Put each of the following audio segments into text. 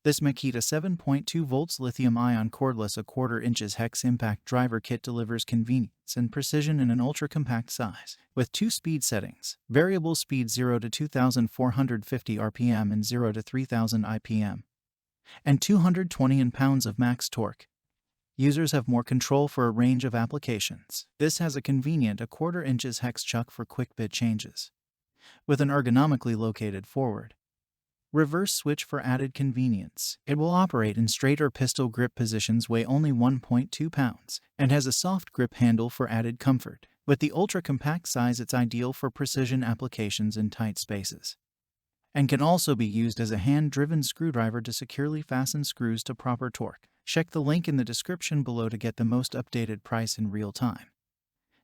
This Makita 7.2 volts lithium-ion cordless 1/4 inches hex impact driver kit delivers convenience and precision in an ultra-compact size. With 2 speed settings, variable speed 0 to 2,450 RPM and 0 to 3,000 IPM, and 220 N-pounds of max torque, users have more control for a range of applications. This has a convenient 1/4 inches hex chuck for quick bit changes, with an ergonomically located forward reverse switch for added convenience. It will operate in straight or pistol grip positions, weigh only 1.2 pounds, and has a soft grip handle for added comfort. With the ultra-compact size, it's ideal for precision applications in tight spaces, and can also be used as a hand-driven screwdriver to securely fasten screws to proper torque. Check the link in the description below to get the most updated price in real time.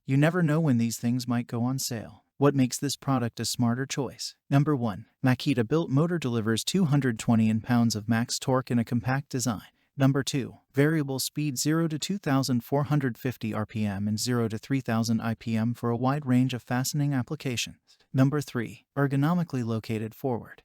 You never know when these things might go on sale. What makes this product a smarter choice? Number 1. Makita built motor delivers 220 N-pounds of max torque in a compact design. Number 2. Variable speed 0 to 2,450 RPM and 0 to 3,000 IPM for a wide range of fastening applications. Number 3. Ergonomically located forward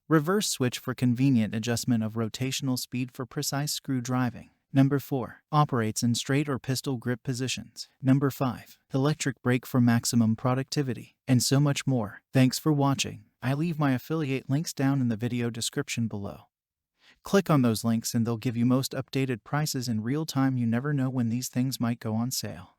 reverse switch for convenient adjustment of rotational speed for precise screw driving. Number 4. Operates in straight or pistol grip positions. Number 5. Electric brake for maximum productivity. And so much more. Thanks for watching. I leave my affiliate links down in the video description below. Click on those links and they'll give you most updated prices in real time. You never know when these things might go on sale.